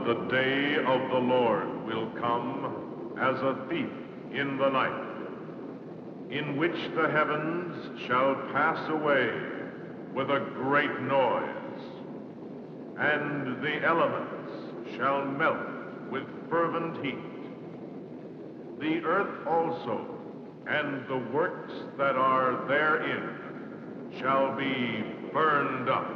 The day of the Lord will come as a thief in the night, in which the heavens shall pass away with a great noise, and the elements shall melt with fervent heat. The earth also, and the works that are therein, shall be burned up.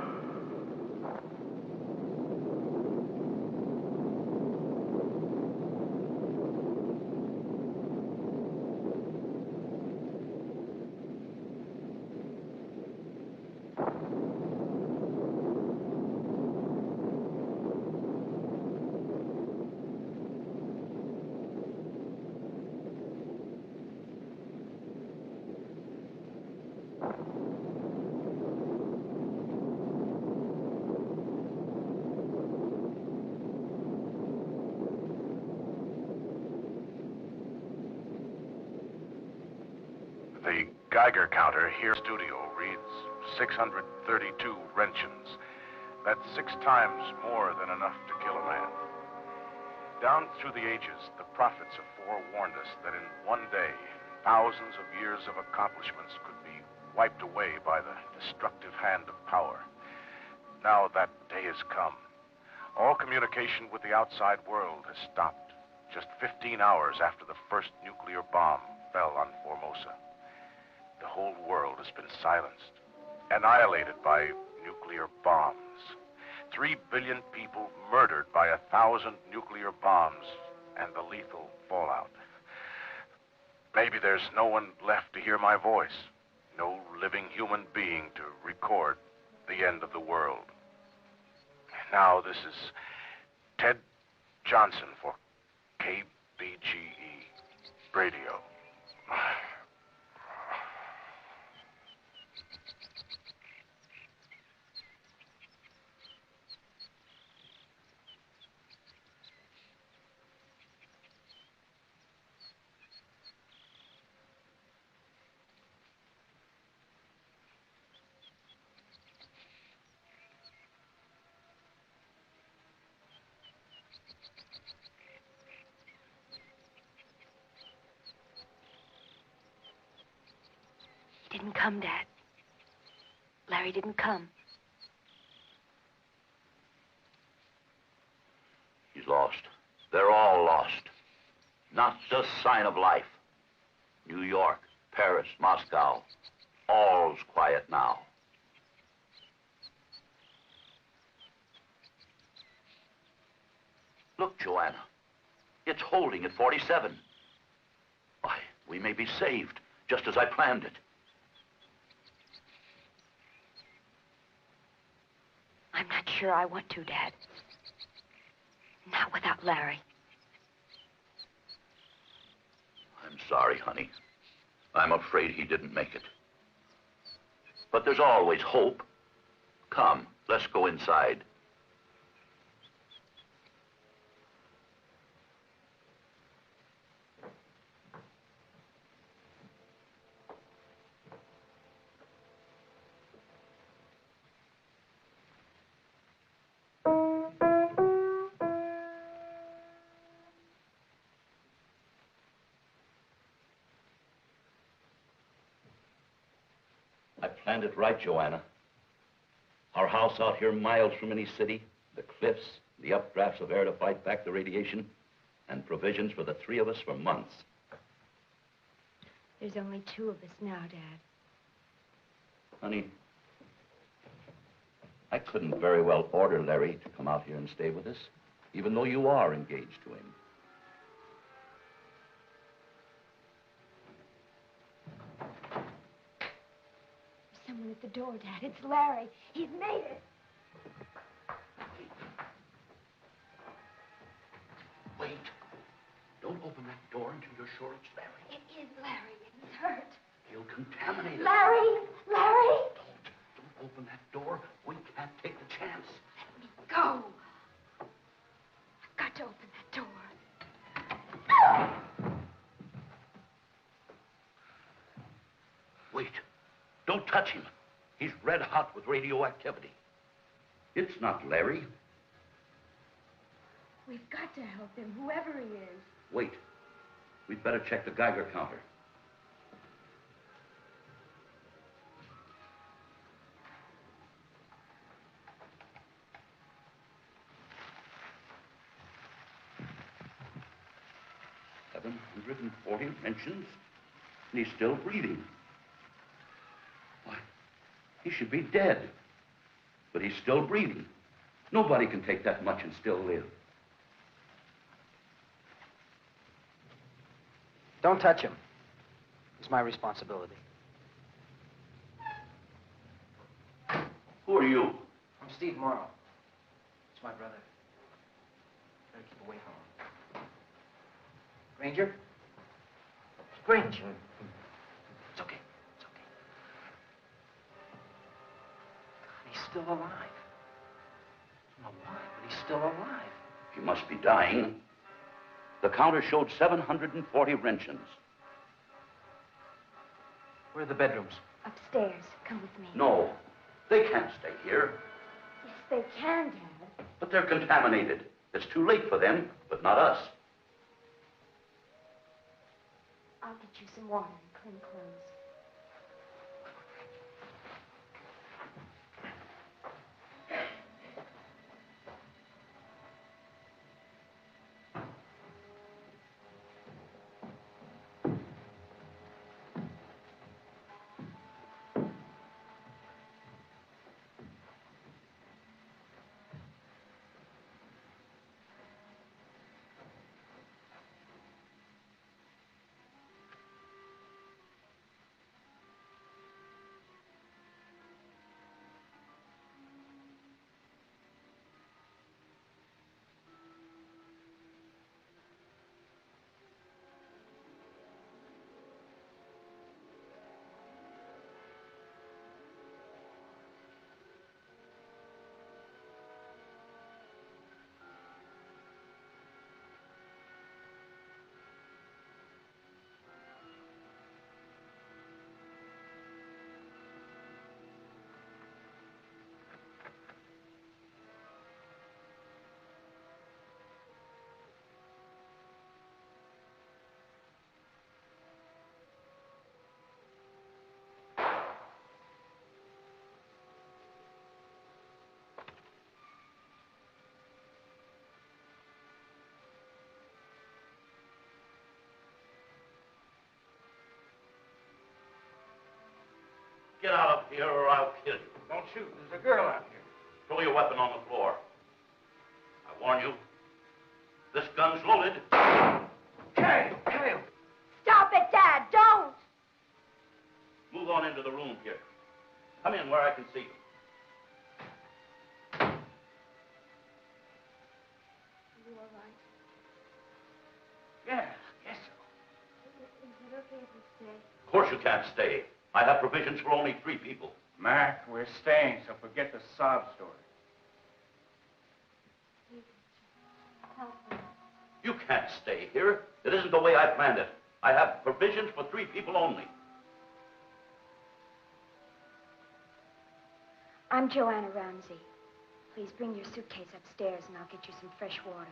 The Geiger counter here in studio reads 632 Roentgens. That's 6 times more than enough to kill a man. Down through the ages, the prophets have forewarned us that in one day, thousands of years of accomplishments could be wiped away by the destructive hand of power. Now that day has come. All communication with the outside world has stopped just 15 hours after the first nuclear bomb fell on Formosa. The whole world has been silenced, annihilated by nuclear bombs. 3 billion people murdered by 1,000 nuclear bombs and the lethal fallout. Maybe there's no one left to hear my voice, no living human being to record the end of the world. Now this is Ted Johnson for KBGE Radio. He didn't come, Dad. Larry didn't come. He's lost. They're all lost. Not a sign of life. New York, Paris, Moscow, all's quiet now. Look, Joanna. It's holding at 47. Why, we may be saved, just as I planned it. I'm not sure I want to, Dad. Not without Larry. I'm sorry, honey. I'm afraid he didn't make it. But there's always hope. Come, let's go inside. I planned it right, Joanna. Our house out here miles from any city, the cliffs, the updrafts of air to fight back the radiation, and provisions for the 3 of us for months. There's only 2 of us now, Dad. Honey, I couldn't very well order Larry to come out here and stay with us, even though you are engaged to him. Someone at the door, Dad. It's Larry. He's made it. Wait. Don't open that door until you're sure it's Larry. It is Larry. He's hurt. He'll contaminate us. Larry! Larry! Don't open that door. We can't take the chance. Let me go. I've got to open that door. Wait. Don't touch him. He's red hot with radioactivity. It's not Larry. We've got to help him, whoever he is. Wait. We'd better check the Geiger counter. $740 mentions, and he's still breathing. Why, he should be dead. But he's still breathing. Nobody can take that much and still live. Don't touch him. It's my responsibility. Who are you? I'm Steve Morrow. It's my brother. Better keep away from him. Granger? Granger. It's okay. It's okay. He's still alive. I don't know why, but he's still alive. He must be dying. The counter showed 740 Wrenchens. Where are the bedrooms? Upstairs. Come with me. No, they can't stay here. Yes, they can, Dad. But they're contaminated. It's too late for them, but not us. I'll get you some water and clean clothes. Get out of here or I'll kill you. Don't shoot. There's a girl out here. Throw your weapon on the floor. I warn you, this gun's loaded. Kale! Stop it, Dad! Don't! Move on into the room here. Come in where I can see you. Are you all right? Yes, sir. Is it okay if we stay? Of course you can't stay. I have provisions for only 3 people. Mac, we're staying, so forget the sob story. Please, help me. You can't stay here. It isn't the way I planned it. I have provisions for 3 people only. I'm Joanna Ramsey. Please bring your suitcase upstairs and I'll get you some fresh water.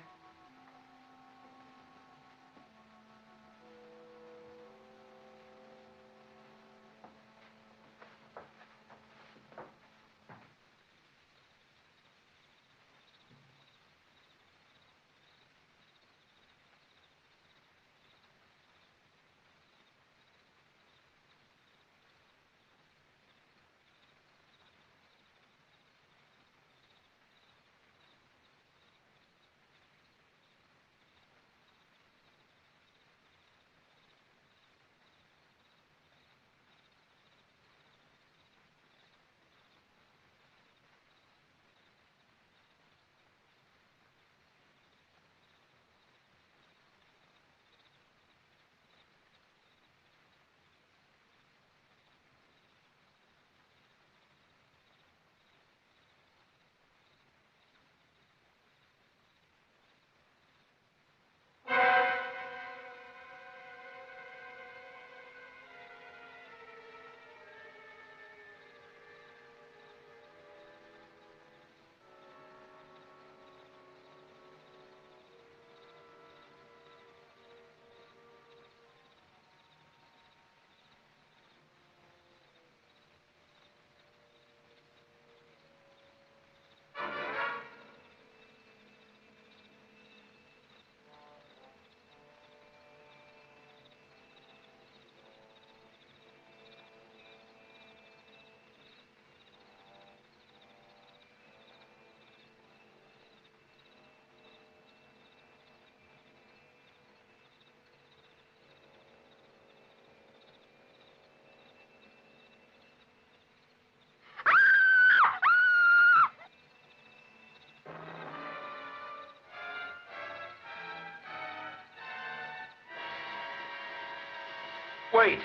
Wait.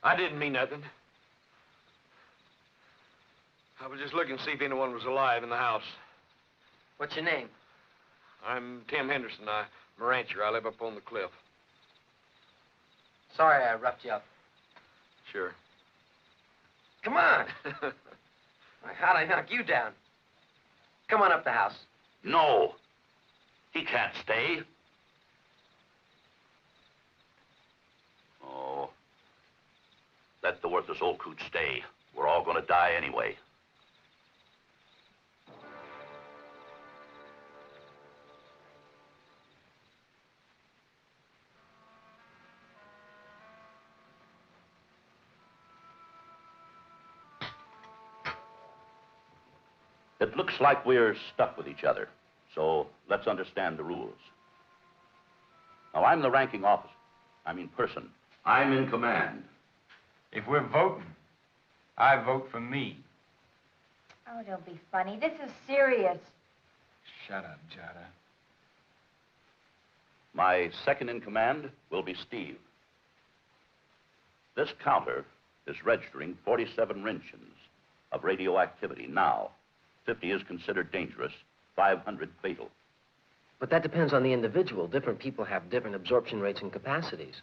I didn't mean nothing. I was just looking to see if anyone was alive in the house. What's your name? I'm Tim Henderson. I'm a rancher. I live up on the cliff. Sorry I roughed you up. Sure. Come on. How'd I knock you down? Come on up the house. No. He can't stay. Oh. Let the worthless old coot stay. We're all gonna die anyway. It looks like we're stuck with each other, so let's understand the rules. Now, I'm the ranking officer. Person. I'm in command. If we're voting, I vote for me. Oh, don't be funny. This is serious. Shut up, Jada. My second in command will be Steve. This counter is registering 47 Roentgens of radioactivity now. 50 is considered dangerous, 500 fatal. But that depends on the individual. Different people have different absorption rates and capacities.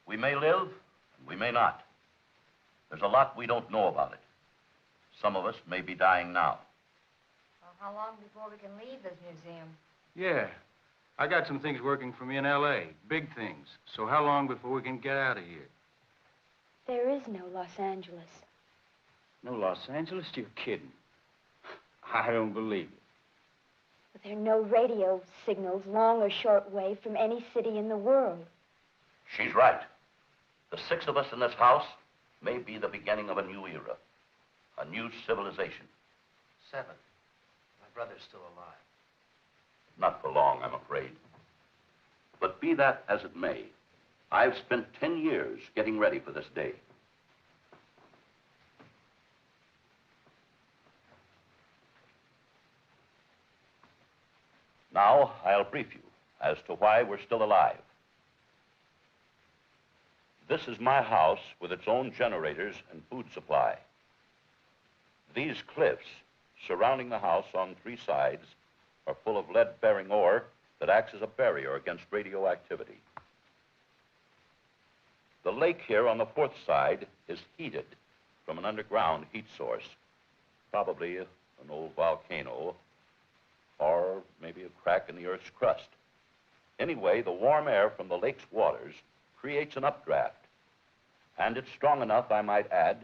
We may live, and we may not. There's a lot we don't know about it. Some of us may be dying now. Well, how long before we can leave this museum? Yeah. I got some things working for me in L.A., big things. So how long before we can get out of here? There is no Los Angeles. No Los Angeles? You're kidding. I don't believe it. But there are no radio signals, long or short wave, from any city in the world. She's right. The 6 of us in this house may be the beginning of a new era, a new civilization. 7. My brother's still alive. Not for long, I'm afraid. But be that as it may, I've spent 10 years getting ready for this day. Now, I'll brief you as to why we're still alive. This is my house with its own generators and food supply. These cliffs surrounding the house on 3 sides are full of lead-bearing ore that acts as a barrier against radioactivity. The lake here on the 4th side is heated from an underground heat source, probably an old volcano, or maybe a crack in the Earth's crust. Anyway, the warm air from the lake's waters creates an updraft, and it's strong enough, I might add,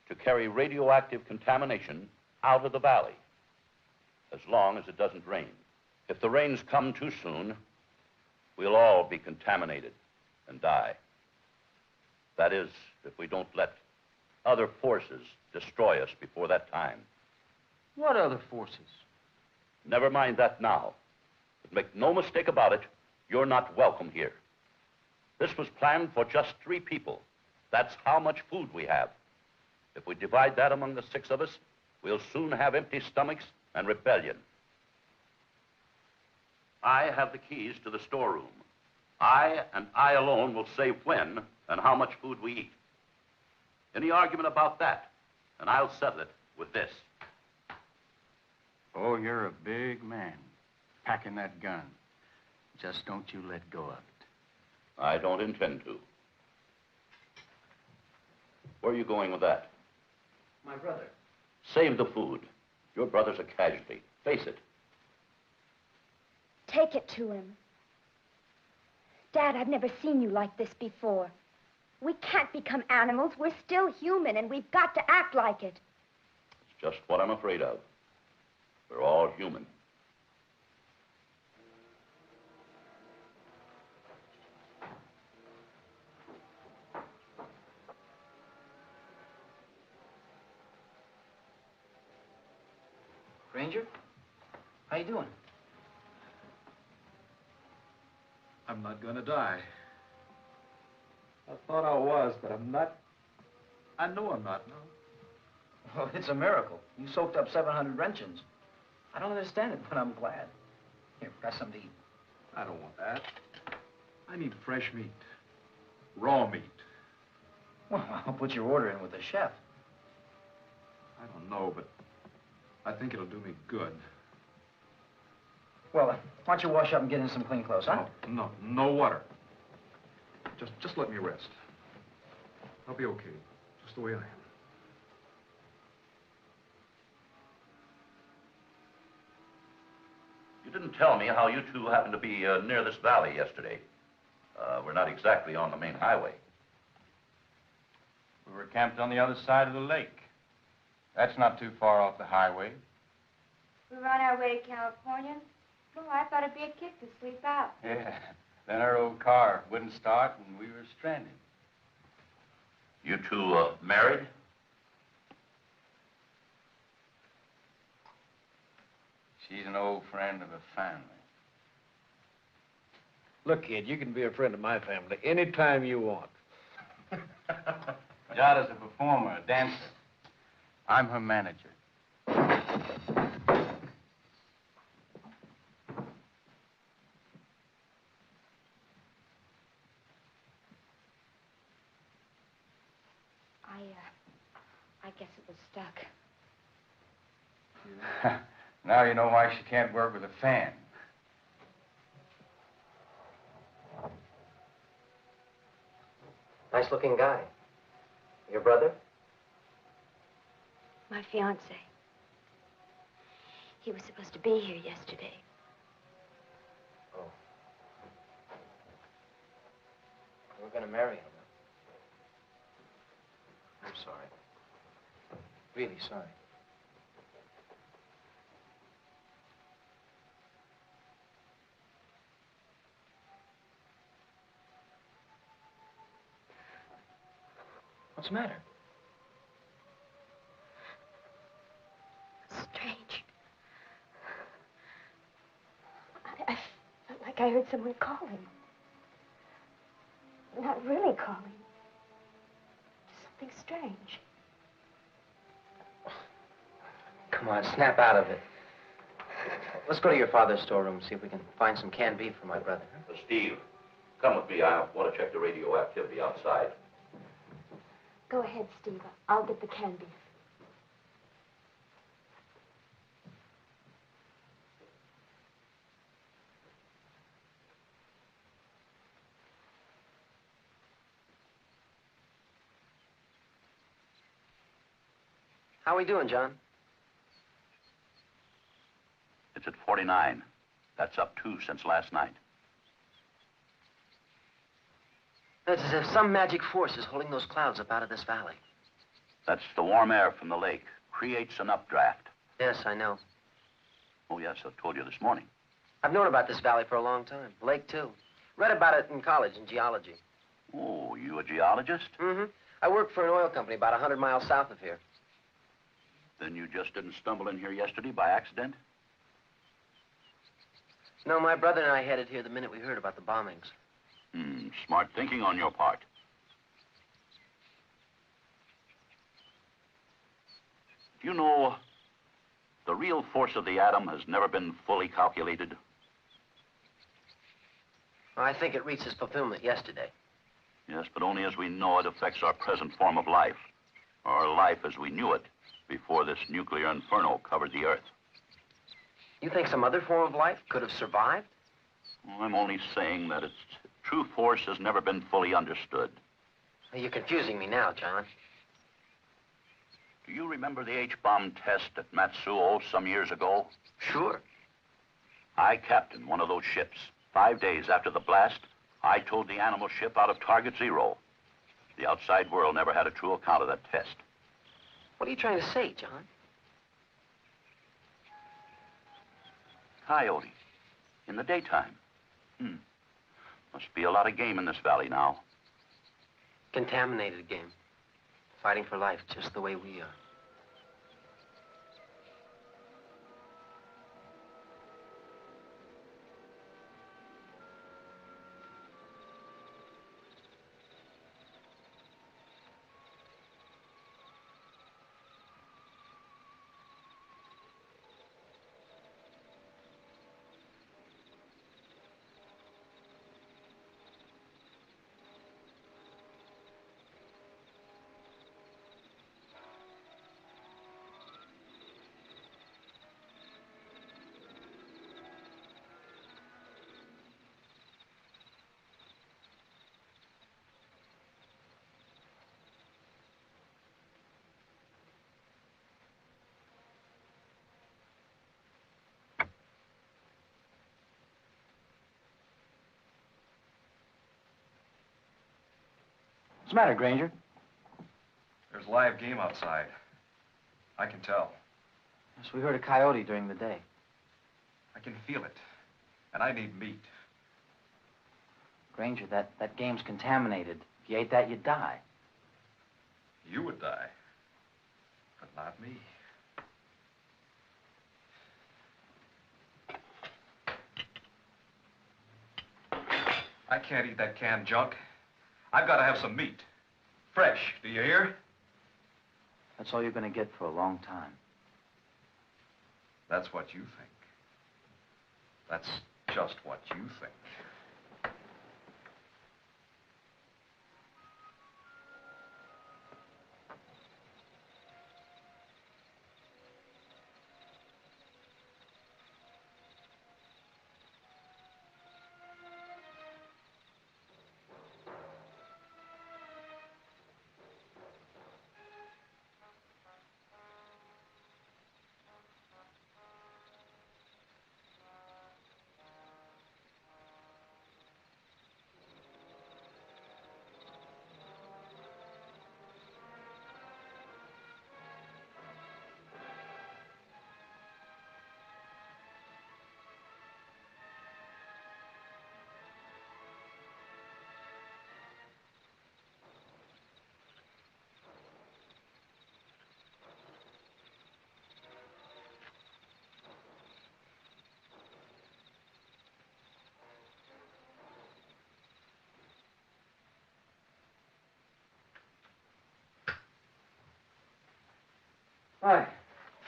to carry radioactive contamination out of the valley, as long as it doesn't rain. If the rains come too soon, we'll all be contaminated and die. That is, if we don't let other forces destroy us before that time. What other forces? Never mind that now. But make no mistake about it, you're not welcome here. This was planned for just 3 people. That's how much food we have. If we divide that among the 6 of us, we'll soon have empty stomachs and rebellion. I have the keys to the storeroom. I and I alone will say when and how much food we eat. Any argument about that, and I'll settle it with this. Oh, you're a big man, packing that gun. Just don't you let go of it. I don't intend to. Where are you going with that? My brother. Save the food. Your brother's a casualty. Face it. Take it to him. Dad, I've never seen you like this before. We can't become animals. We're still human, and we've got to act like it. It's just what I'm afraid of. We're all human. Ranger, how you doing? I'm not gonna die. I thought I was, but I'm not. I know I'm not, no. Well, it's a miracle. You soaked up 700 Roentgens. I don't understand it, but I'm glad. Here, got something to eat. I don't want that. I need fresh meat. Raw meat. Well, I'll put your order in with the chef. I don't know, but I think it'll do me good. Well, why don't you wash up and get in some clean clothes, huh? No water. Just let me rest. I'll be okay, just the way I am. You didn't tell me how you two happened to be near this valley yesterday. We're not exactly on the main highway. We were camped on the other side of the lake. That's not too far off the highway. We were on our way to California. Well, I thought it'd be a kick to sleep out. Yeah. Then our old car wouldn't start and we were stranded. You two married? She's an old friend of the family. Look, kid, you can be a friend of my family anytime you want. Jada's a performer, a dancer. I'm her manager. I guess it was stuck. Now you know why she can't work with a fan. Nice-looking guy. Your brother? My fiancé. He was supposed to be here yesterday. Oh. We're gonna marry him. I'm sorry. Really sorry. What's the matter? Strange. I felt like I heard someone calling. Not really calling. Just something strange. Come on, snap out of it. Let's go to your father's storeroom and see if we can find some canned beef for my brother. Steve, come with me. I want to check the radioactivity outside. Go ahead, Steve. I'll get the canned beef. How we doing, John? It's at 49. That's up 2 since last night. It's as if some magic force is holding those clouds up out of this valley. That's the warm air from the lake. Creates an updraft. Yes, I know. Oh, yes, I told you this morning. I've known about this valley for a long time. The lake, too. Read about it in college in geology. Oh, you a geologist? Mm-hmm. I work for an oil company about 100 miles south of here. Then you just didn't stumble in here yesterday by accident? No, my brother and I headed here the minute we heard about the bombings. Smart thinking on your part. You know, the real force of the atom has never been fully calculated. I think it reached its fulfillment yesterday. Yes, but only as we know it affects our present form of life. Or life as we knew it before this nuclear inferno covered the Earth. You think some other form of life could have survived? Well, I'm only saying that its true force has never been fully understood. You're confusing me now, John. Do you remember the H-bomb test at Matsuo some years ago? Sure. I captained one of those ships. 5 days after the blast, I towed the animal ship out of Target Zero. The outside world never had a true account of that test. What are you trying to say, John? Coyote. In the daytime. Must be a lot of game in this valley now. Contaminated game. Fighting for life just the way we are. What's the matter, Granger? There's live game outside. I can tell. Yes, we heard a coyote during the day. I can feel it. And I need meat. Granger, that game's contaminated. If you ate that, you'd die. You would die. But not me. I can't eat that canned junk. I've got to have some meat. Fresh, do you hear? That's all you're going to get for a long time. That's what you think. That's just what you think. Why?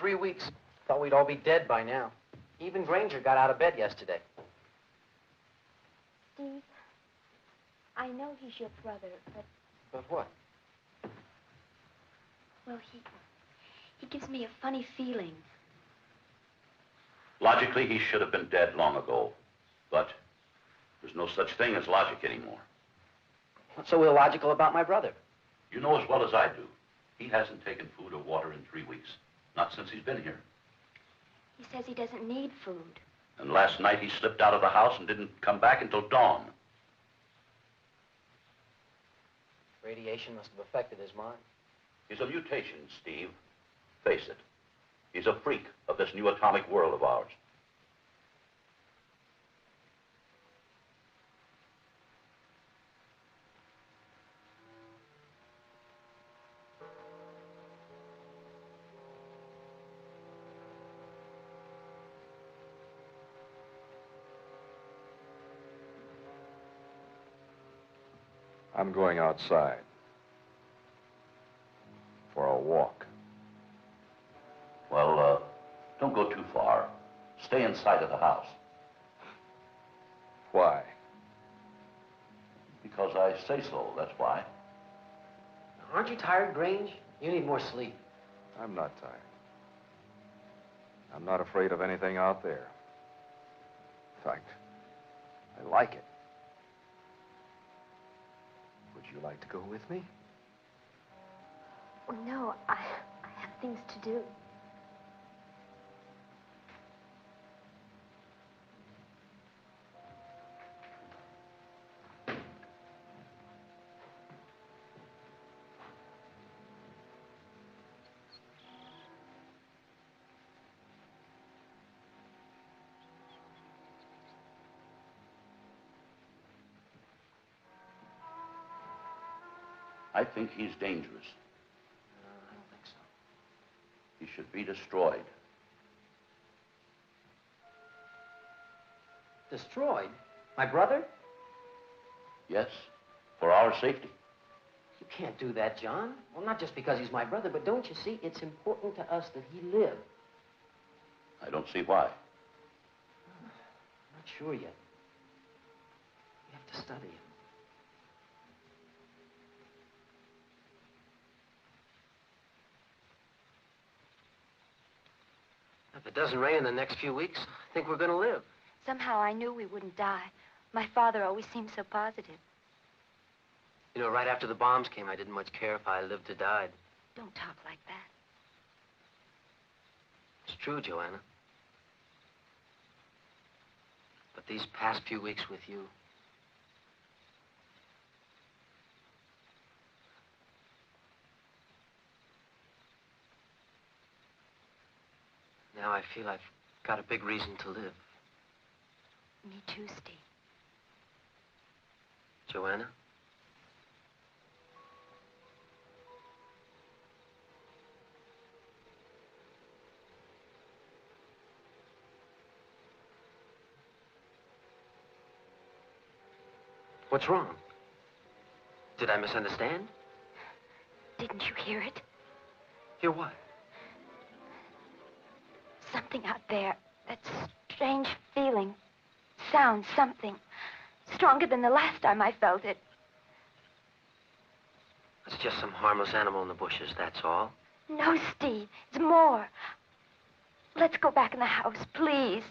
3 weeks. Thought we'd all be dead by now. Even Granger got out of bed yesterday. Steve, I know he's your brother, but... But what? Well, he gives me a funny feeling. Logically, he should have been dead long ago. But there's no such thing as logic anymore. What's so illogical about my brother? You know as well as I do. He hasn't taken food or water in 3 weeks. Not since he's been here. He says he doesn't need food. And last night he slipped out of the house and didn't come back until dawn. Radiation must have affected his mind. He's a mutation, Steve. Face it. He's a freak of this new atomic world of ours. I'm going outside. For a walk. Well, don't go too far. Stay inside of the house. Why? Because I say so, that's why. Aren't you tired, Grange? You need more sleep. I'm not tired. I'm not afraid of anything out there. In fact, I like it. Would you like to go with me? Oh, no, I have things to do. I think he's dangerous. I don't think so. He should be destroyed. Destroyed? My brother? Yes, for our safety. You can't do that, John. Well, not just because he's my brother, but don't you see, it's important to us that he live. I don't see why. I'm not sure yet. We have to study him. If it doesn't rain in the next few weeks, I think we're going to live. Somehow I knew we wouldn't die. My father always seemed so positive. You know, right after the bombs came, I didn't much care if I lived or died. Don't talk like that. It's true, Joanna. But these past few weeks with you, Now I feel I've got a big reason to live. Me too, Steve. Joanna? What's wrong? Did I misunderstand? Didn't you hear it? Hear what? Something out there. That strange feeling. Sound, something. Stronger than the last time I felt it. It's just some harmless animal in the bushes, that's all. No, Steve. It's more. Let's go back in the house, please.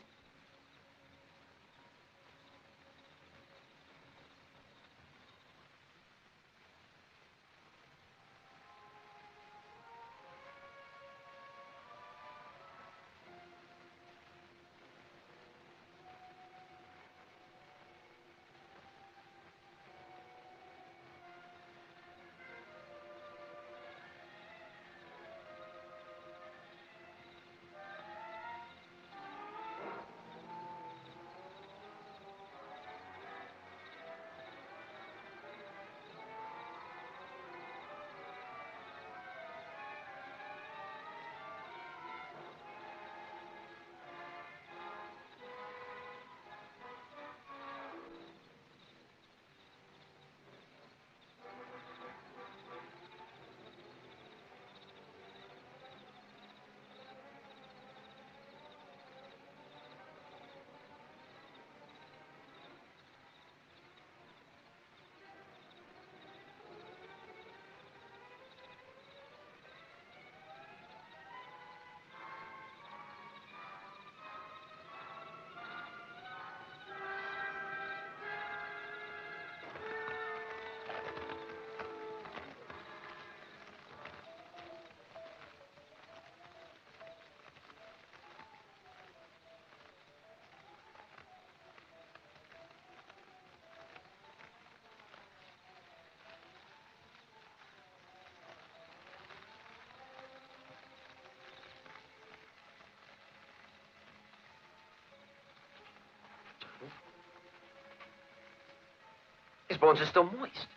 His bones are still moist.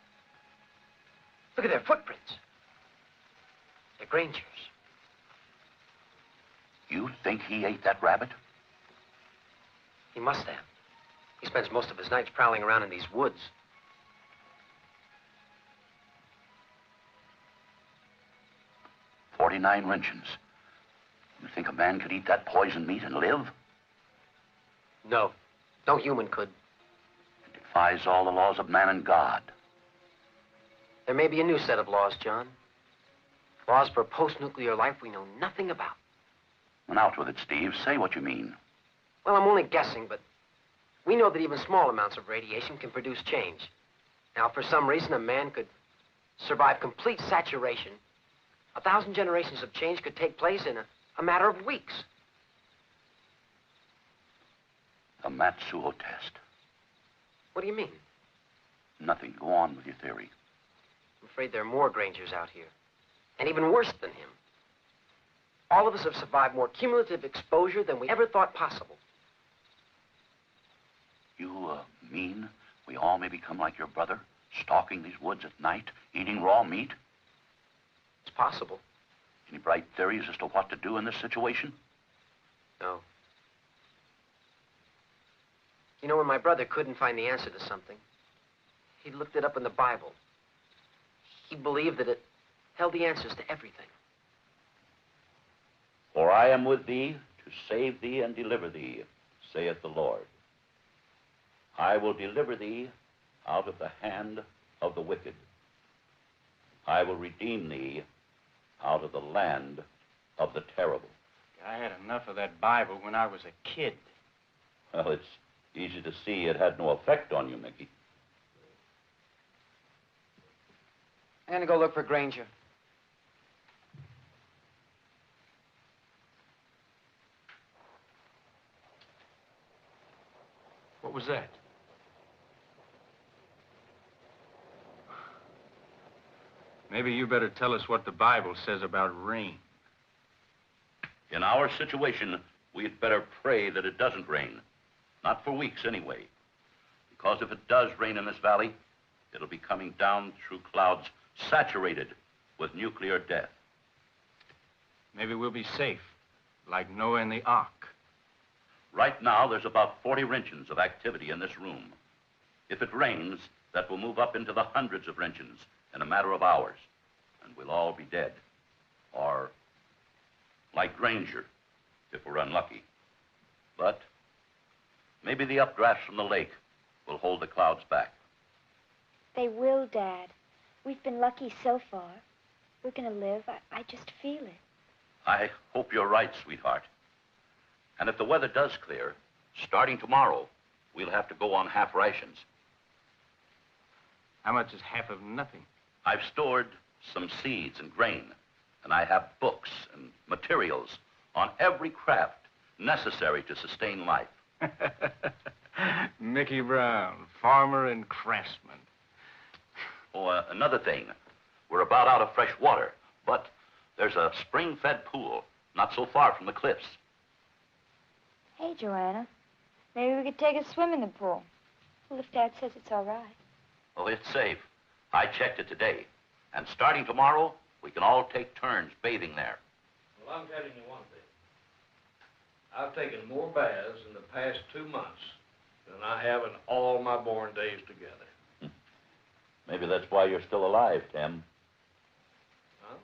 Look at their footprints. They're Granger's. You think he ate that rabbit? He must have. He spends most of his nights prowling around in these woods. $49 wrenchins. You think a man could eat that poisoned meat and live? No. No human could. It defies all the laws of man and God. There may be a new set of laws, John. Laws for post-nuclear life we know nothing about. And out with it, Steve. Say what you mean. Well, I'm only guessing, but we know that even small amounts of radiation can produce change. Now, if for some reason a man could survive complete saturation, 1,000 generations of change could take place in a matter of weeks. The Matsuo test. What do you mean? Nothing. Go on with your theory. I'm afraid there are more Grangers out here. And even worse than him. All of us have survived more cumulative exposure than we ever thought possible. You mean we all may become like your brother, stalking these woods at night, eating raw meat? It's possible. Any bright theories as to what to do in this situation? No. You know, when my brother couldn't find the answer to something, he looked it up in the Bible. He believed that it held the answers to everything. For I am with thee to save thee and deliver thee, saith the Lord. I will deliver thee out of the hand of the wicked. I will redeem thee out of the land of the terrible. I had enough of that Bible when I was a kid. Well, it's easy to see it had no effect on you, Mickey. I'm gonna go look for Granger. What was that? Maybe you better tell us what the Bible says about rain. In our situation, we'd better pray that it doesn't rain. Not for weeks, anyway. Because if it does rain in this valley, it'll be coming down through clouds saturated with nuclear death. Maybe we'll be safe, like Noah in the Ark. Right now, there's about 40 Roentgens of activity in this room. If it rains, that will move up into the hundreds of Roentgens in a matter of hours, and we'll all be dead. Or like Granger, if we're unlucky. But maybe the updrafts from the lake will hold the clouds back. They will, Dad. We've been lucky so far. We're gonna live. I just feel it. I hope you're right, sweetheart. And if the weather does clear, starting tomorrow, we'll have to go on half rations. How much is half of nothing? I've stored some seeds and grain, and I have books and materials on every craft necessary to sustain life. Mickey Brown, farmer and craftsman. Oh, another thing. We're about out of fresh water, but there's a spring-fed pool not so far from the cliffs. Hey, Joanna. Maybe we could take a swim in the pool. Well, if Dad says it's all right. Oh, it's safe. I checked it today. And starting tomorrow, we can all take turns bathing there. Well, I'm telling you one thing. I've taken more baths in the past 2 months than I have in all my born days together. Maybe that's why you're still alive, Tim. Huh?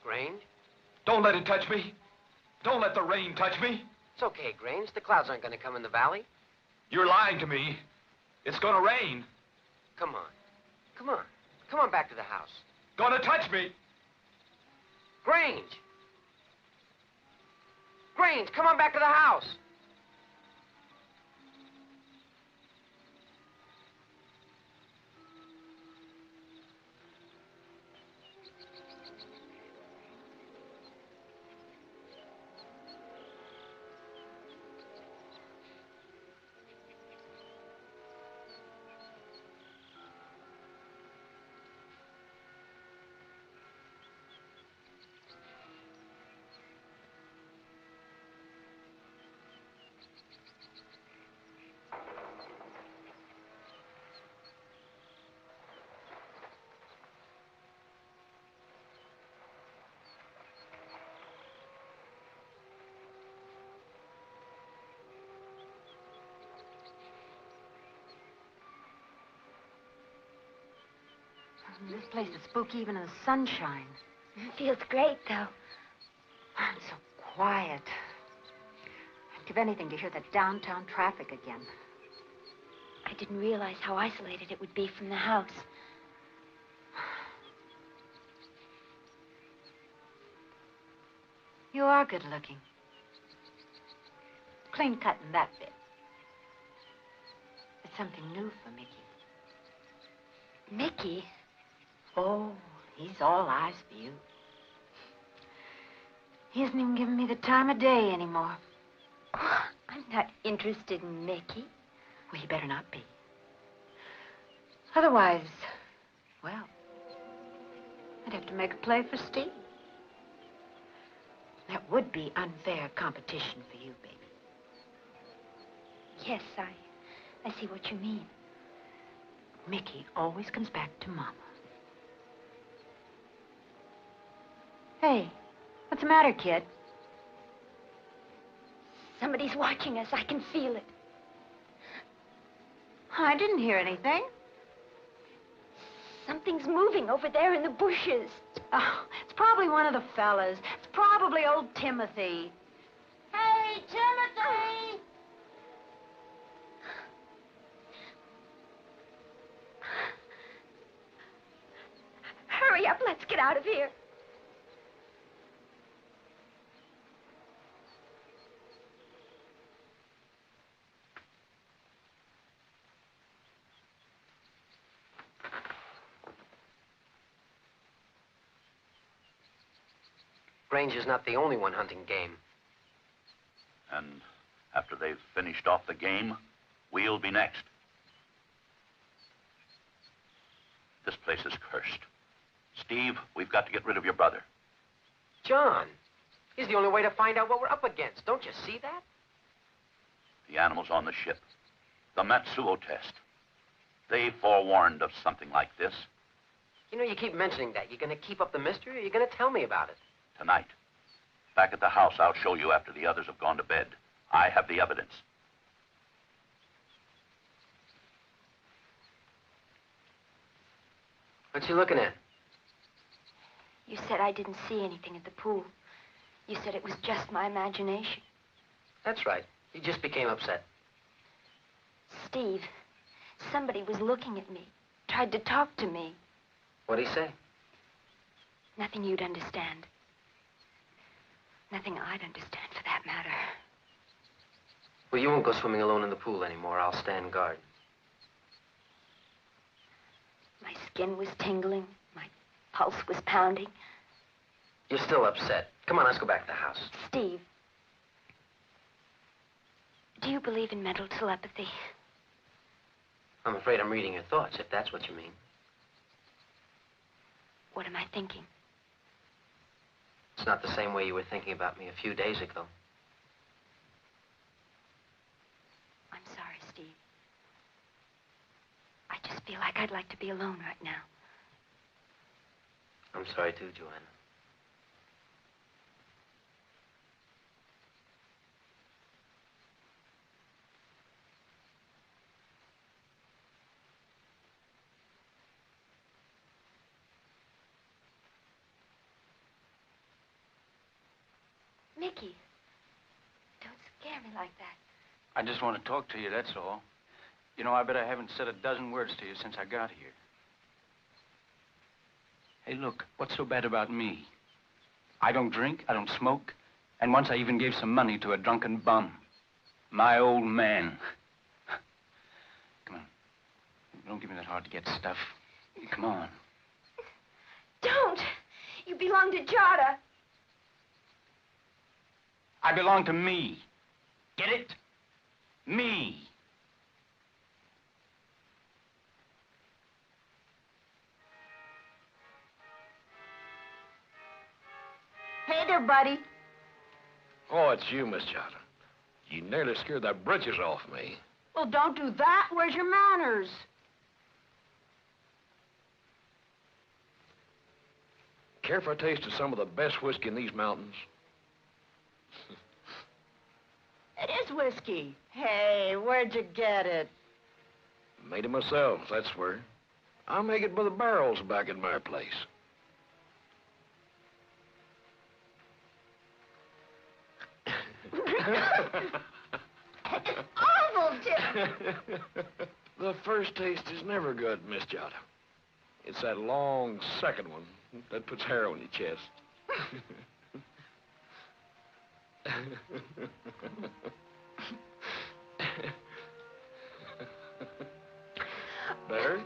Grange? Don't let it touch me. Don't let the rain touch me. It's okay, Grange. The clouds aren't going to come in the valley. You're lying to me. It's gonna rain. Come on. Come on. Come on back to the house. Gonna touch me. Grange! Grange, come on back to the house. This place is spooky even in the sunshine. It feels great, though. It's so quiet. I'd give anything to hear that downtown traffic again. I didn't realize how isolated it would be from the house. You are good looking. Clean cut in that bit. It's something new for Mickey. Mickey? Oh, he's all eyes for you. He isn't even giving me the time of day anymore. Oh, I'm not interested in Mickey. Well, you better not be. Otherwise, well, I'd have to make a play for Steve. That would be unfair competition for you, baby. Yes, I see what you mean. Mickey always comes back to Mama. Hey, what's the matter, kid? Somebody's watching us. I can feel it. I didn't hear anything. Something's moving over there in the bushes. Oh, it's probably one of the fellas. It's probably old Timothy. Hey, Timothy! Hurry up. Let's get out of here. Granger's not the only one hunting game. And after they've finished off the game, we'll be next. This place is cursed. Steve, we've got to get rid of your brother. John, he's the only way to find out what we're up against. Don't you see that? The animals on the ship. The Matsuo test. They forewarned of something like this. You know, you keep mentioning that. You're going to keep up the mystery, or you're going to tell me about it? Tonight. Back at the house, I'll show you after the others have gone to bed. I have the evidence. What you looking at? You said I didn't see anything at the pool. You said it was just my imagination. That's right. You just became upset. Steve, somebody was looking at me, tried to talk to me. What'd he say? Nothing you'd understand. Nothing I'd understand, for that matter. Well, you won't go swimming alone in the pool anymore. I'll stand guard. My skin was tingling. My pulse was pounding. You're still upset. Come on, let's go back to the house. Steve, do you believe in mental telepathy? I'm afraid I'm reading your thoughts, if that's what you mean. What am I thinking? It's not the same way you were thinking about me a few days ago. I'm sorry, Steve. I just feel like I'd like to be alone right now. I'm sorry too, Joanna. Mickey, don't scare me like that. I just want to talk to you, that's all. You know, I bet I haven't said a dozen words to you since I got here. Hey, look, what's so bad about me? I don't drink, I don't smoke, and once I even gave some money to a drunken bum. My old man. Come on. Don't give me that hard-to-get stuff. Come on. Don't! You belong to Jada. I belong to me. Get it? Me. Hey there, buddy. Oh, it's you, Miss Jada. You nearly scared the britches off me. Well, don't do that. Where's your manners? Care for a taste of some of the best whiskey in these mountains? It is whiskey. Hey, where'd you get it? Made it myself, that's where. I make it by the barrels back at my place. It's awful, Jim. The first taste is never good, Miss Jada. It's that long second one that puts hair on your chest. Better?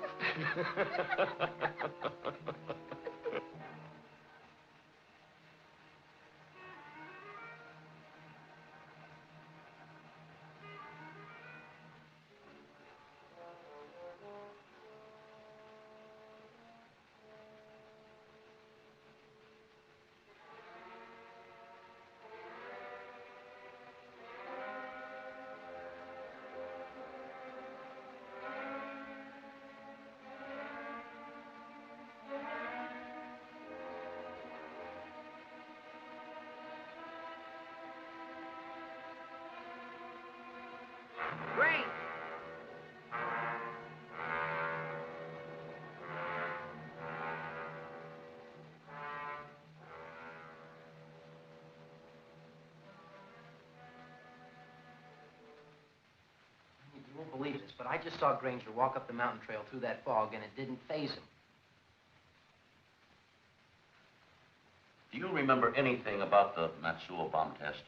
Great! You won't believe this, but I just saw Granger walk up the mountain trail through that fog, and it didn't faze him. Do you remember anything about the Matsuo bomb test?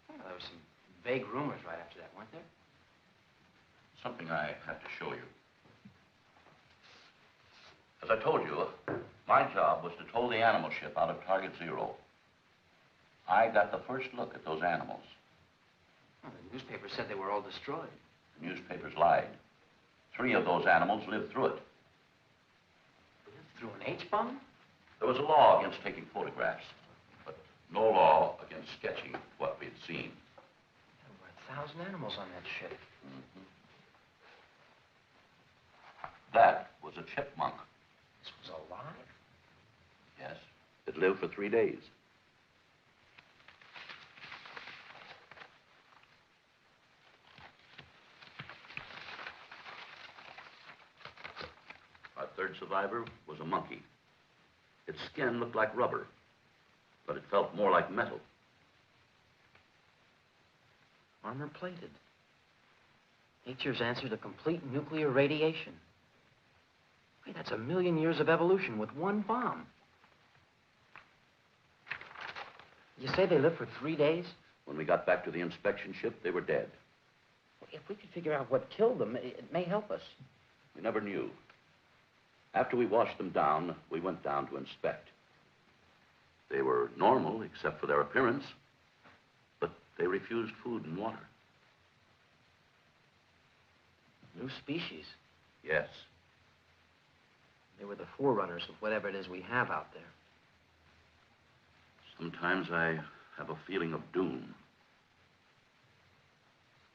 Well, there were some vague rumors right after that, weren't there? Something I have to show you. As I told you, my job was to tow the animal ship out of Target Zero. I got the first look at those animals. Well, the newspapers said they were all destroyed. The newspapers lied. 3 of those animals lived through it. Lived through an H-bomb? There was a law against taking photographs, but no law against sketching what we had seen. There were 1,000 animals on that ship. Mm-hmm. That was a chipmunk. This was alive? Yes. It lived for 3 days. Our third survivor was a monkey. Its skin looked like rubber, but it felt more like metal. Armor-plated. Nature's answer to complete nuclear radiation. Hey, that's 1,000,000 years of evolution with one bomb. You say they lived for 3 days? When we got back to the inspection ship, they were dead. If we could figure out what killed them, it may help us. We never knew. After we washed them down, we went down to inspect. They were normal, except for their appearance, but they refused food and water. New species. Yes. They were the forerunners of whatever it is we have out there. Sometimes I have a feeling of doom.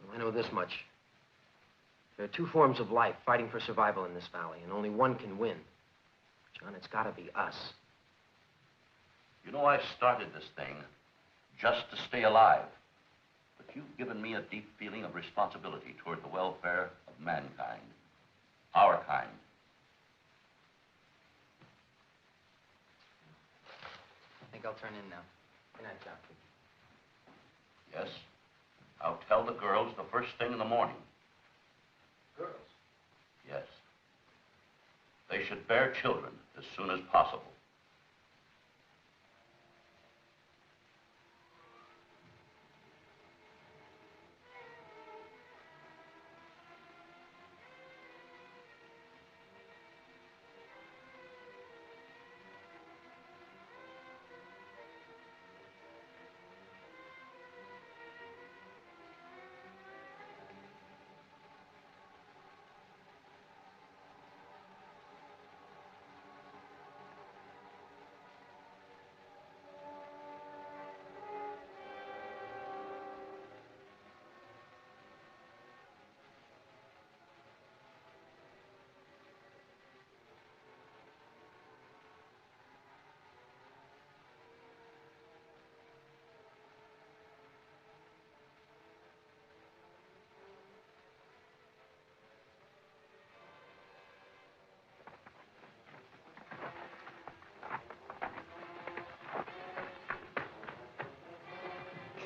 Well, I know this much. There are 2 forms of life fighting for survival in this valley, and only one can win. John, it's got to be us. You know, I started this thing just to stay alive. But you've given me a deep feeling of responsibility toward the welfare of mankind. Our kind. I think I'll turn in now. Good night, John. Yes. I'll tell the girls the first thing in the morning. Girls? Yes. They should bear children as soon as possible.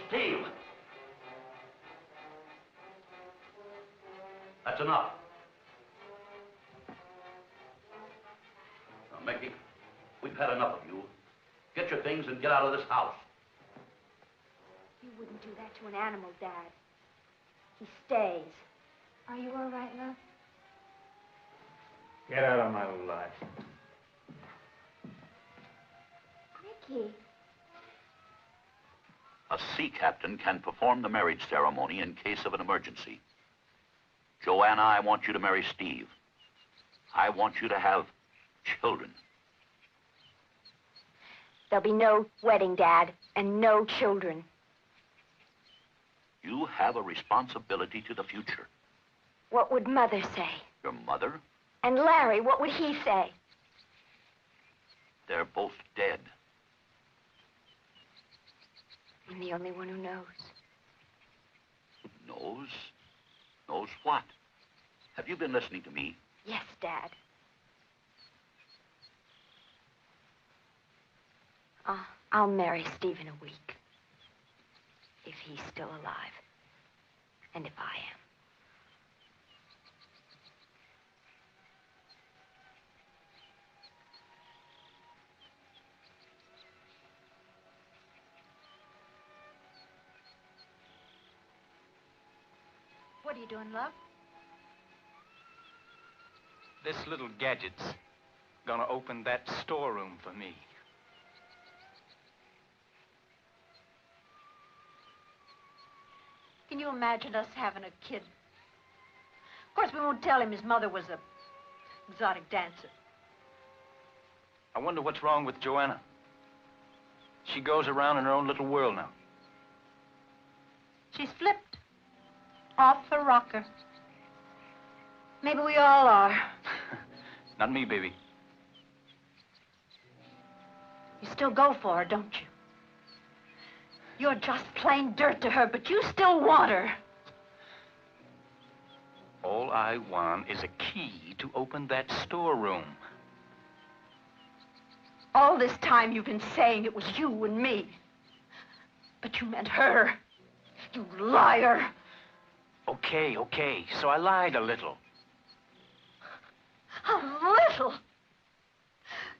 Steve! That's enough. Now, Mickey, we've had enough of you. Get your things and get out of this house. You wouldn't do that to an animal, Dad. He stays. Are you all right, love? Get out of my life. Mickey. A sea captain can perform the marriage ceremony in case of an emergency. Joanna, I want you to marry Steve. I want you to have children. There'll be no wedding, Dad, and no children. You have a responsibility to the future. What would Mother say? Your mother? And Larry, what would he say? They're both dead. I'm the only one who knows. Knows? Knows what? Have you been listening to me? Yes, Dad. I'll marry Steve in a week. If he's still alive. And if I am. What are you doing, love? This little gadget's gonna open that storeroom for me. Can you imagine us having a kid? Of course, we won't tell him his mother was a exotic dancer. I wonder what's wrong with Joanna. She goes around in her own little world now. She's flipped. Off her rocker. Maybe we all are. Not me, baby. You still go for her, don't you? You're just plain dirt to her, but you still want her. All I want is a key to open that storeroom. All this time you've been saying it was you and me. But you meant her. You liar. Okay, so I lied a little. A little?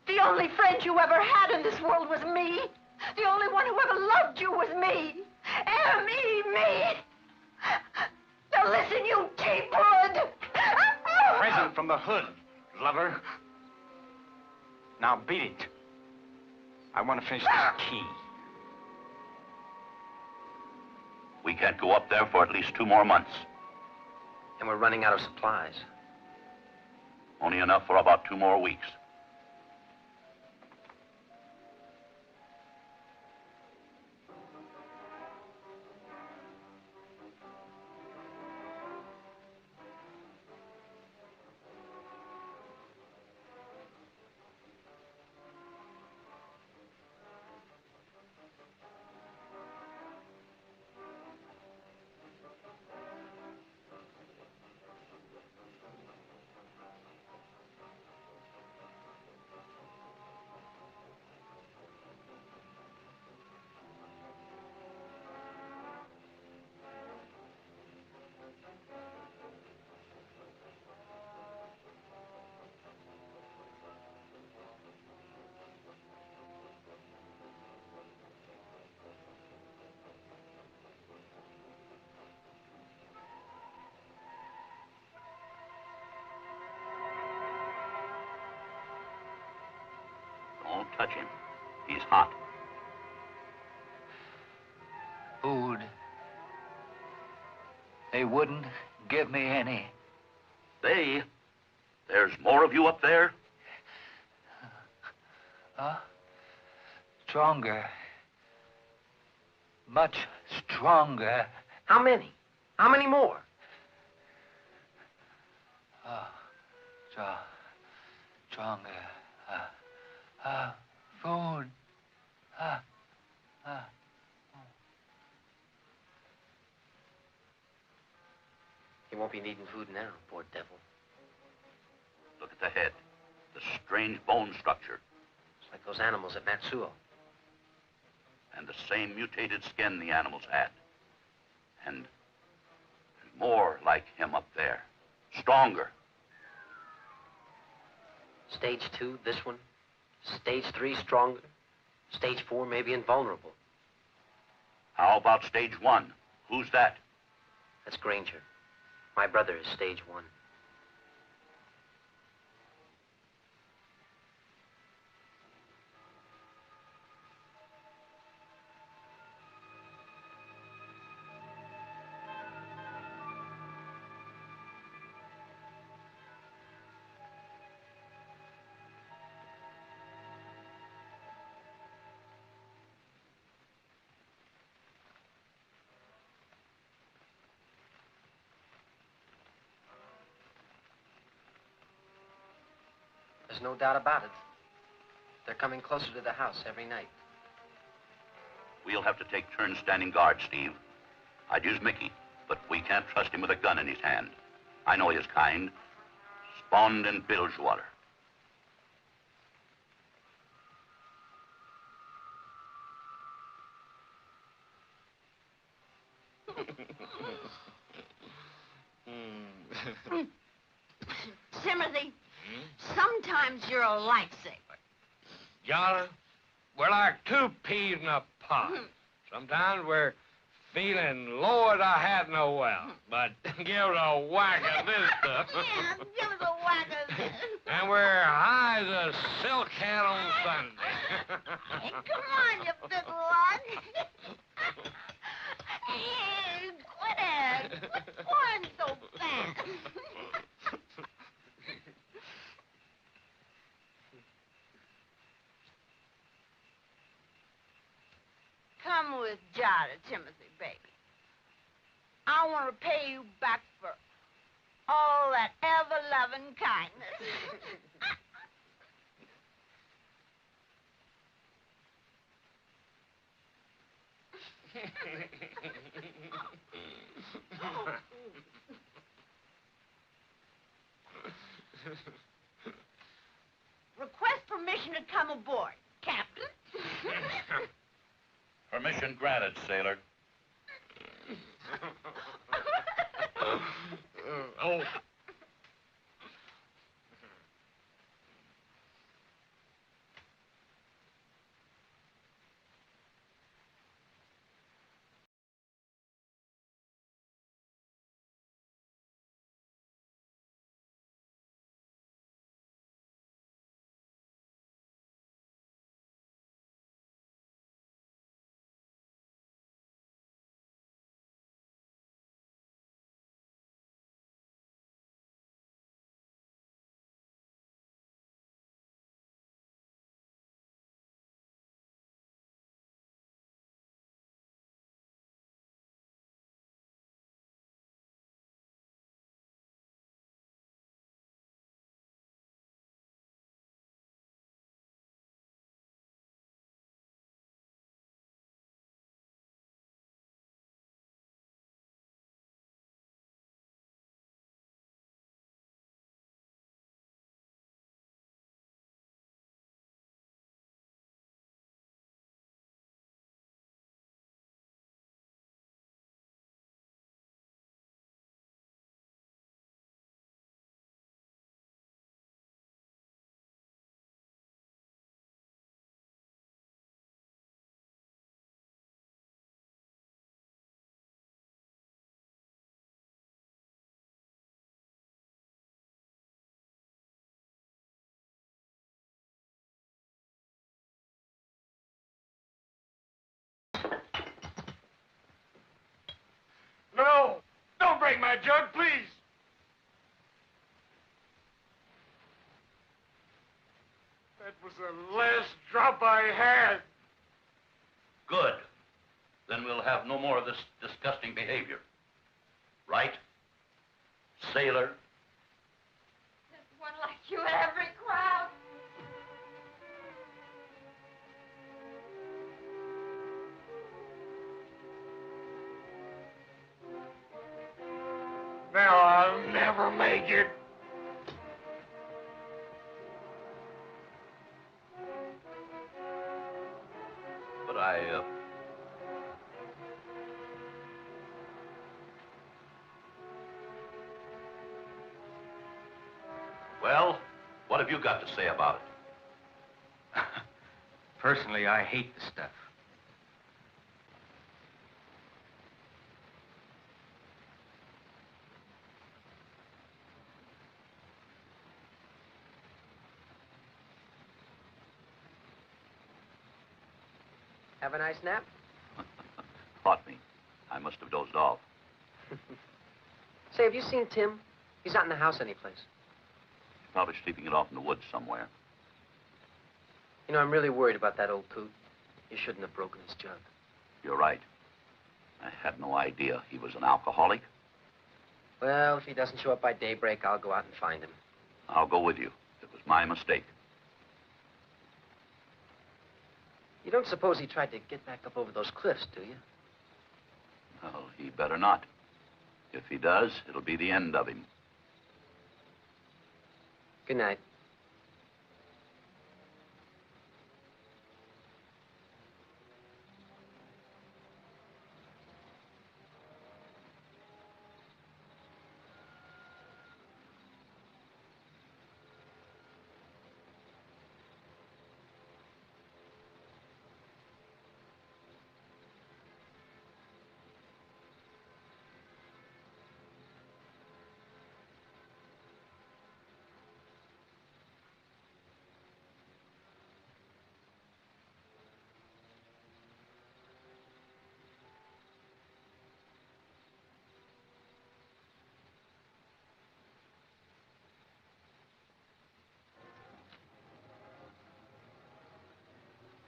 The only friend you ever had in this world was me. The only one who ever loved you was me. Me. Now listen, you teapwood. Present from the hood, lover. Now beat it. I want to finish this key. We can't go up there for at least 2 more months. And we're running out of supplies. Only enough for about 2 more weeks. Don't touch him. He's hot. Food. They wouldn't give me any. There's more of you up there? Stronger. Much stronger. How many? How many more? Stronger. Food. He won't be needing food now, poor devil. Look at the head. The strange bone structure. It's like those animals at Matsuo. And the same mutated skin the animals had. And more like him up there. Stronger. Stage 2, this one. Stage 3, stronger. Stage 4, maybe invulnerable. How about stage 1? Who's that? That's Granger. My brother is stage 1. There's no doubt about it. They're coming closer to the house every night. We'll have to take turns standing guard, Steve. I'd use Mickey, but we can't trust him with a gun in his hand. I know his kind. Spawned in Bilgewater. Timothy, sometimes you're a lifesaver. Jolly, we're like 2 peas in a pod. Sometimes we're feeling lowered I had no well, but give it a whack of this stuff. Yeah, give us a whack of this. And we're high as a silk hat on Sunday. Hey, come on, you big lug. Hey, quit it. Quit pouring so fast. Come with Jada, Timothy, baby. I want to pay you back for all that ever-loving kindness. Request permission to come aboard, Captain. Permission granted, sailor. Oh. No! Don't break my jug, please! That was the last drop I had. Good. Then we'll have no more of this disgusting behavior. Right? Sailor? There's one like you in every crowd. Now I'll never make it. But Well, what have you got to say about it? Personally, I hate the stuff. Have a nice nap? Caught me. I must have dozed off. Say, have you seen Tim? He's not in the house anyplace. He's probably sleeping it off in the woods somewhere. You know, I'm really worried about that old coot. You shouldn't have broken his jug. You're right. I had no idea he was an alcoholic. Well, if he doesn't show up by daybreak, I'll go out and find him. I'll go with you. It was my mistake. You don't suppose he tried to get back up over those cliffs, do you? Well, he better not. If he does, it'll be the end of him. Good night.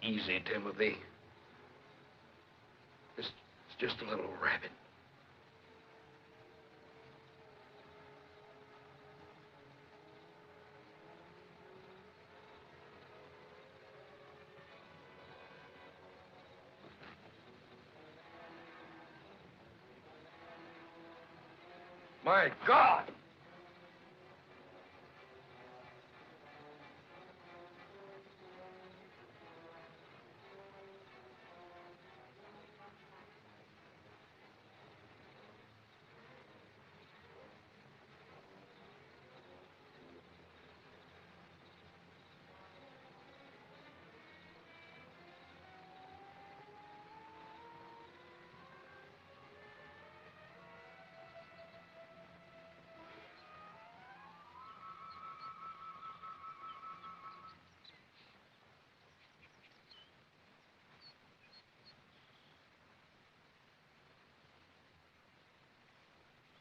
Easy, Timothy. It's just a little rabbit. My God!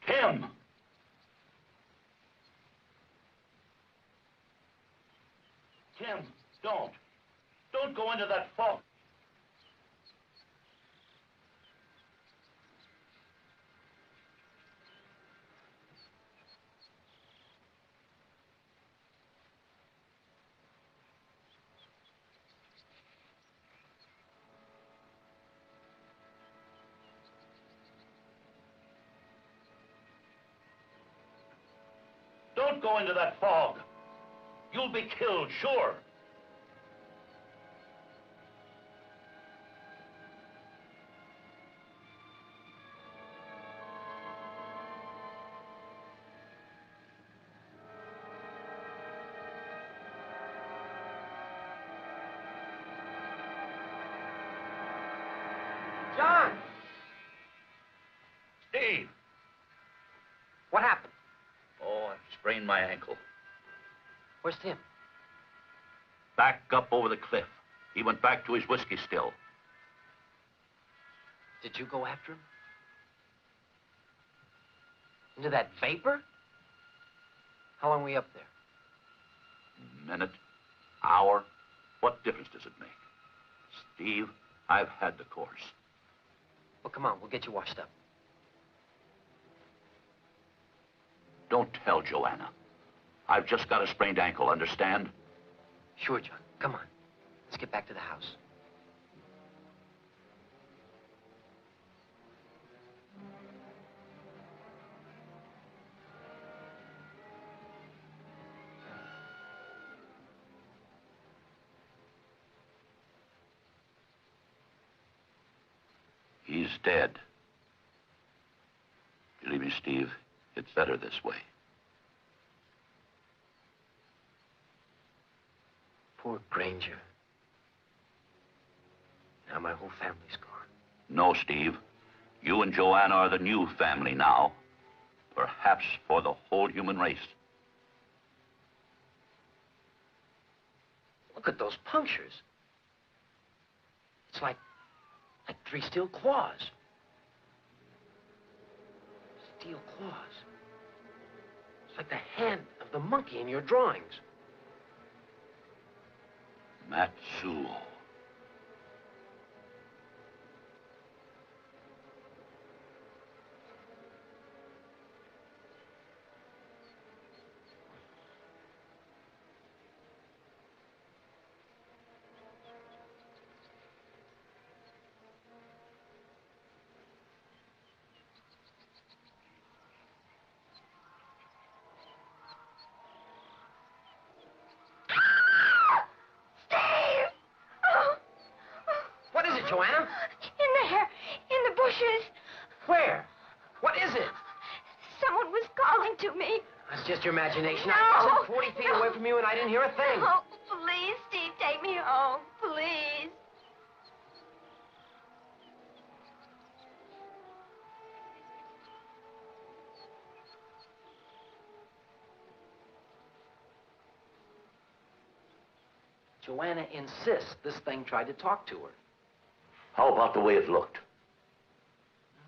Tim! Tim, don't. Don't go into that fog. Don't go into that fog. You'll be killed, sure. John! Steve! What happened? Oh, I sprained my ankle. Where's Tim? Back up over the cliff. He went back to his whiskey still. Did you go after him? Into that vapor? How long were we up there? Minute, hour, what difference does it make? Steve, I've had the course. Well, come on, we'll get you washed up. Don't tell Joanna. I've just got a sprained ankle, understand? Sure, John. Come on. Let's get back to the house. He's dead. Believe me, Steve, it's better this way. Poor Granger. Now my whole family's gone. No, Steve. You and Joanna are the new family now. Perhaps for the whole human race. Look at those punctures. It's like 3 steel claws. Steel claws. It's like the hand of the monkey in your drawings. Matsuo. Joanna? In there. In the bushes. Where? What is it? Someone was calling to me. That's just your imagination. No. I wasn't 40 feet away from you and I didn't hear a thing. Oh, please, Steve, take me home. Please. Joanna insists this thing tried to talk to her. How about the way it looked?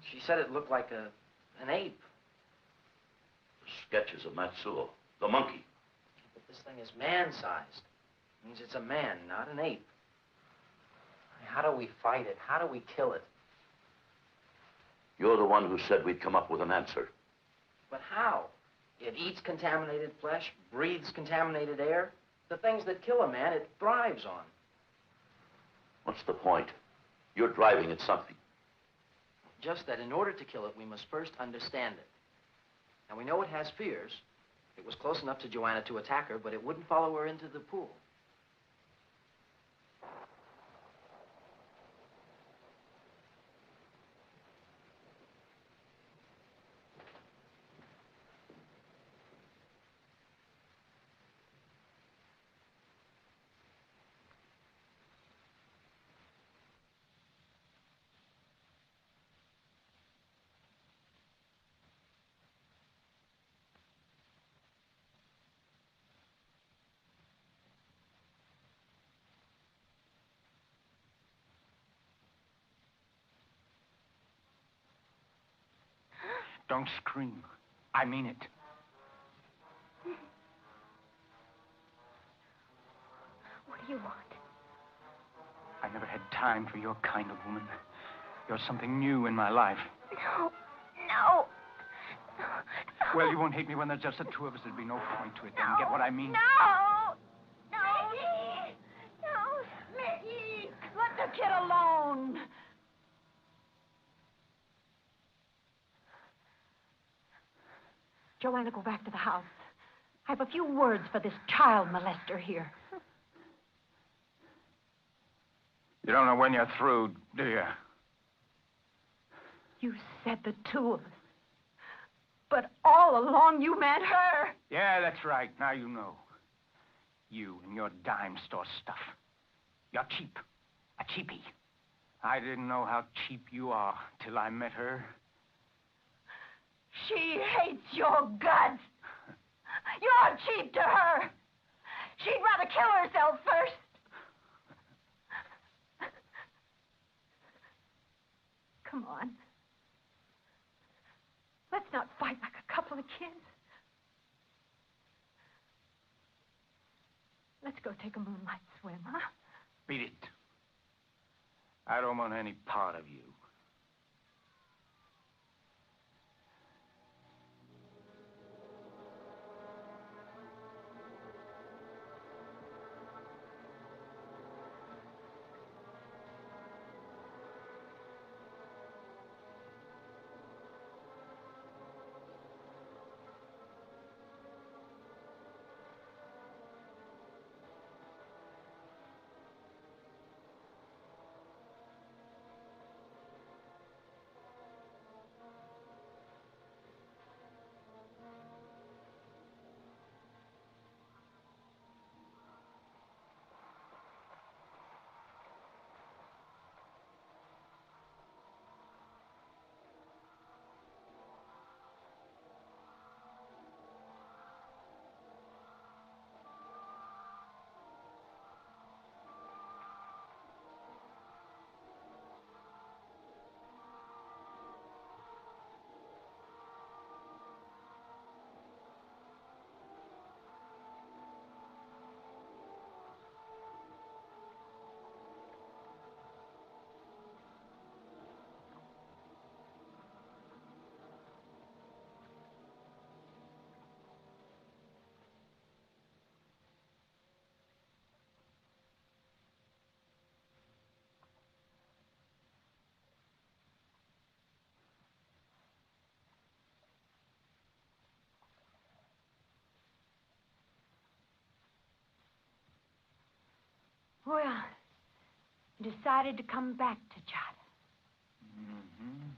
She said it looked like an ape. The sketches of Matsuo, the monkey. But this thing is man-sized. Means it's a man, not an ape. How do we fight it? How do we kill it? You're the one who said we'd come up with an answer. But how? It eats contaminated flesh, breathes contaminated air. The things that kill a man, it thrives on. What's the point? You're driving at something. Just that in order to kill it, we must first understand it. Now, we know it has fears. It was close enough to Joanna to attack her, but it wouldn't follow her into the pool. Don't scream. I mean it. What do you want? I never had time for your kind of woman. You're something new in my life. No. No. Well, you won't hate me when there's just the two of us. There'd be no point to it then. Get what I mean? No. No. Mickey. No. Mickey, let the kid alone. Joanna, go back to the house. I have a few words for this child molester here. You don't know when you're through, do you? You said the two of us. But all along you meant her. Yeah, that's right. Now you know. You and your dime store stuff. You're cheap. A cheapie. I didn't know how cheap you are till I met her. She hates your guts. You're cheap to her. She'd rather kill herself first. Come on. Let's not fight like a couple of kids. Let's go take a moonlight swim, huh? Beat it. I don't want any part of you. Well, you decided to come back to Jada. Mm-hmm.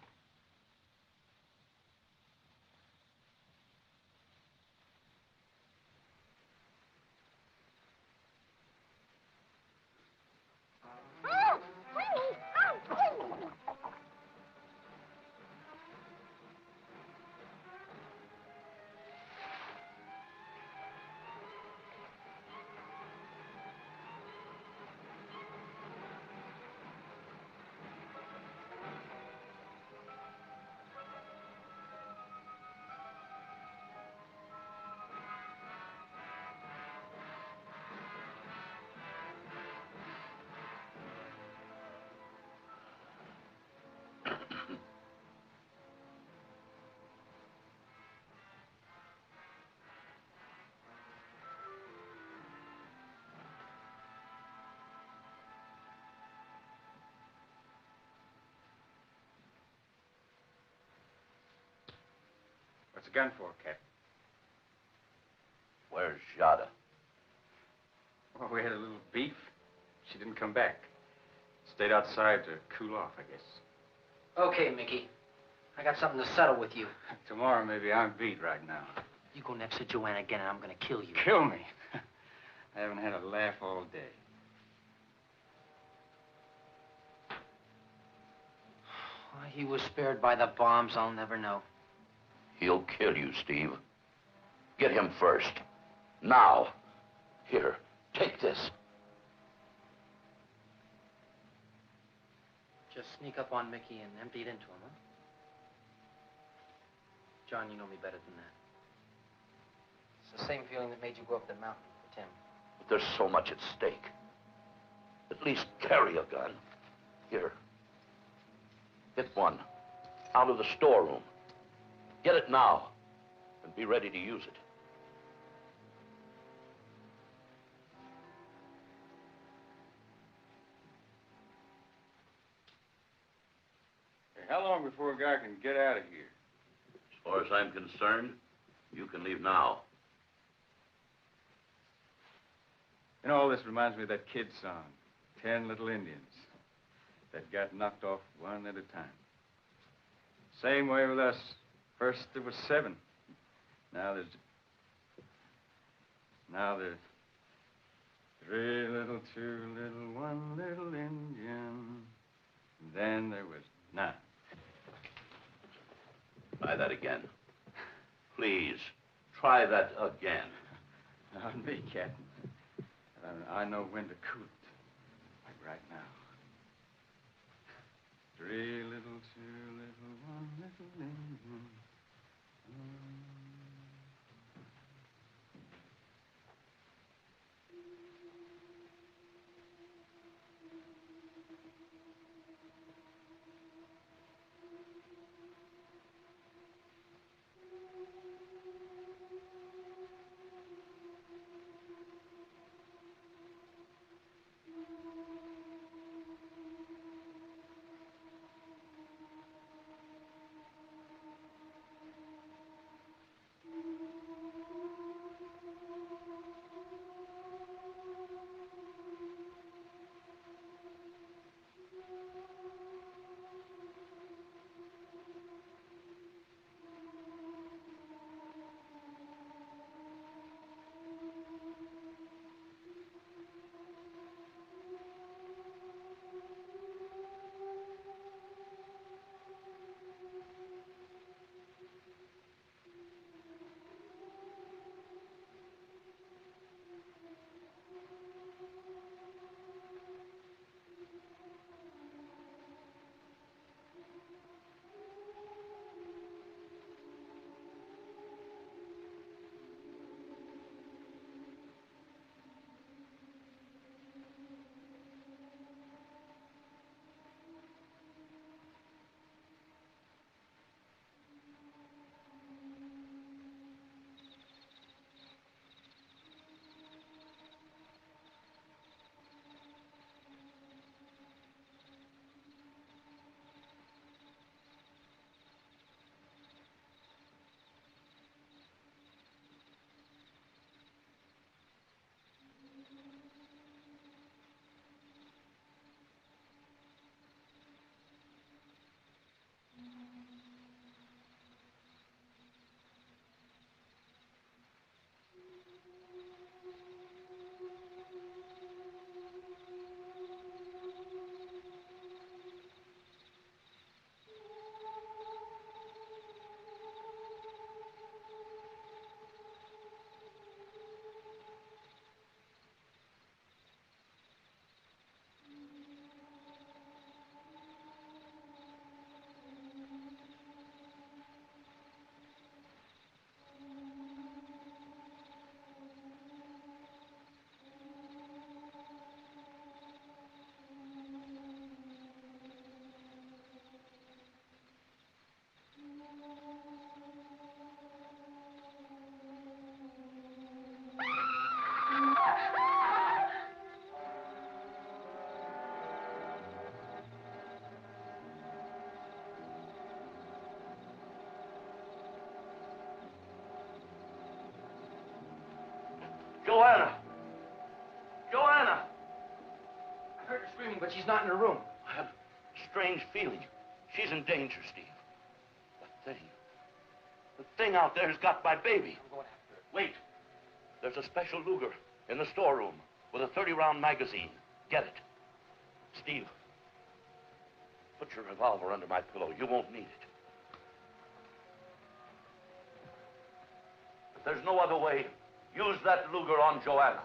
the gun for, Captain? Where's Jada? Well, we had a little beef. She didn't come back. Stayed outside to cool off, I guess. Okay, Mickey. I got something to settle with you. Tomorrow, maybe I'm beat right now. You go next to Joanna again, and I'm gonna kill you. Kill me? I haven't had a laugh all day. Why he was spared by the bombs, I'll never know. He'll kill you, Steve. Get him first. Now. Here, take this. Just sneak up on Mickey and empty it into him, huh? John, you know me better than that. It's the same feeling that made you go up the mountain for Tim. But there's so much at stake. At least carry a gun. Here. Get one. Out of the storeroom. Get it now. And be ready to use it. Hey, how long before a guy can get out of here? As far as I'm concerned, you can leave now. You know, all this reminds me of that kid song, 10 Little Indians, that got knocked off one at a time. Same way with us. First there was 7. Now there's 3 little, 2 little, 1 little Indian. And then there was 9. Try that again. Please, try that again. Not me, Captain. I know when to cool it. Like right now. 3 little, 2 little, 1 little Indian. Joanna! Joanna! I heard her screaming, but she's not in her room. I have a strange feeling. She's in danger, Steve. The thing out there has got my baby. I'm going after her. Wait. There's a special Luger in the storeroom with a 30-round magazine. Get it. Steve, put your revolver under my pillow. You won't need it. If there's no other way, use that Luger on Joanna.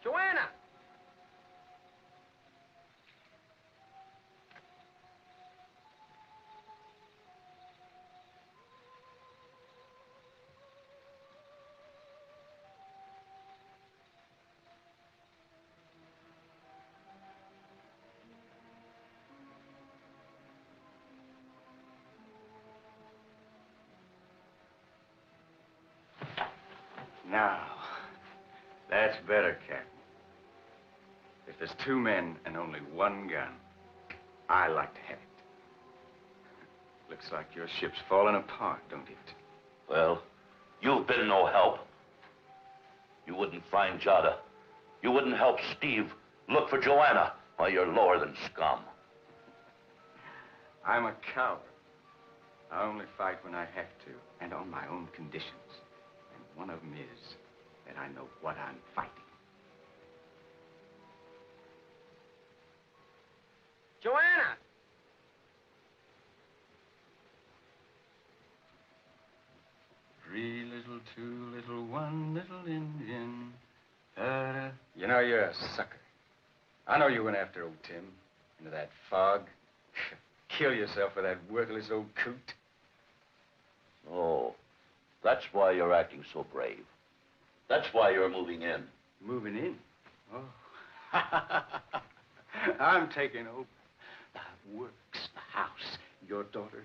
Joanna! Now, that's better, Captain. If there's 2 men and only 1 gun, I like to have it. Looks like your ship's falling apart, don't it? Well, you've been no help. You wouldn't find Jada. You wouldn't help Steve look for Joanna. Why, you're lower than scum. I'm a coward. I only fight when I have to, and on my own conditions. And one of them is that I know what I'm fighting. Joanna! Three little, 2 little, 1 little Indian. You know, you're a sucker. I know you went after old Tim into that fog. Kill yourself for that worthless old coot. Oh, that's why you're acting so brave. That's why you're moving in. Moving in? Oh. I'm taking over. The works, the house, your daughter.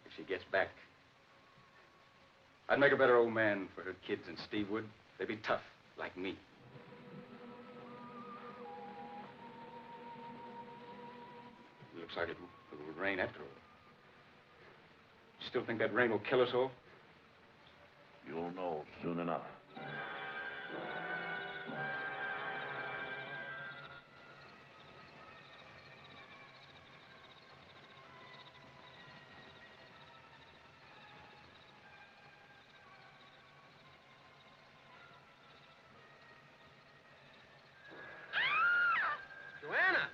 If she gets back, I'd make a better old man for her kids than Steve would. They'd be tough, like me. Looks like it will rain after all. Still think that rain will kill us all? You'll know soon enough. Joanna!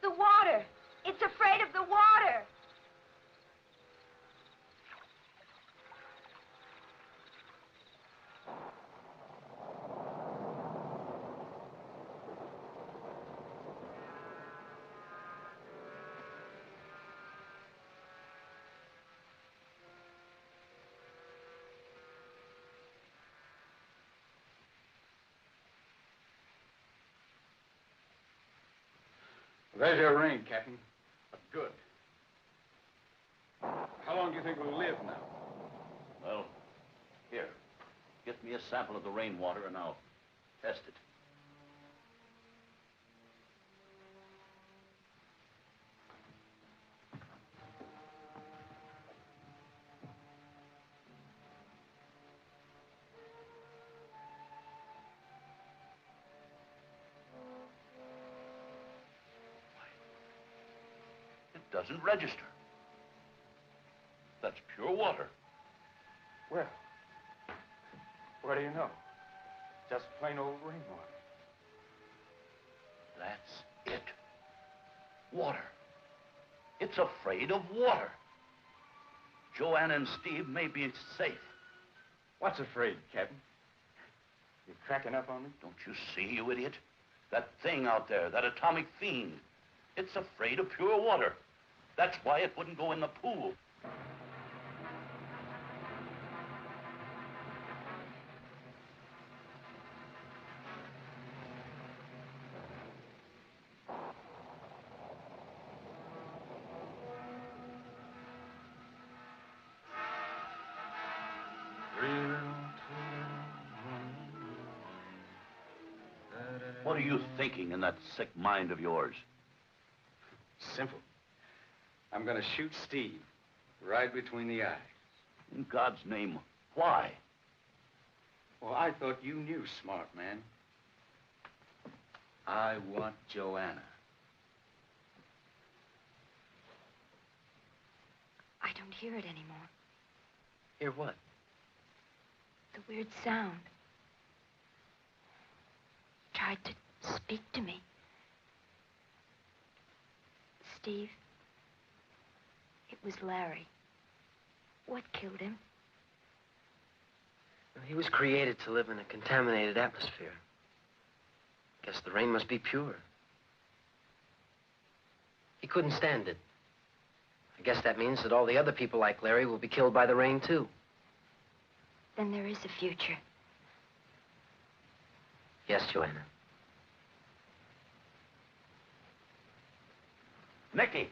The water. It's afraid of the water. There's your ring, Captain. Good. How long do you think we'll live now? Well, here. Get me a sample of the rainwater and I'll test it. Doesn't register. That's pure water. Well, what do you know? Just plain old rainwater. That's it. Water. It's afraid of water. Joanna and Steve may be safe. What's afraid, Captain? You cracking up on me? Don't you see, you idiot? That thing out there, that atomic fiend. It's afraid of pure water. That's why it wouldn't go in the pool. What are you thinking in that sick mind of yours? Simple. I'm gonna shoot Steve right between the eyes. In God's name, why? Well, I thought you knew, smart man. I want Joanna. I don't hear it anymore. Hear what? The weird sound. Tried to speak to me. Steve, it was Larry. What killed him? He was created to live in a contaminated atmosphere. Guess the rain must be pure. He couldn't stand it. I guess that means that all the other people like Larry will be killed by the rain, too. Then there is a future. Yes, Joanna. Nicky!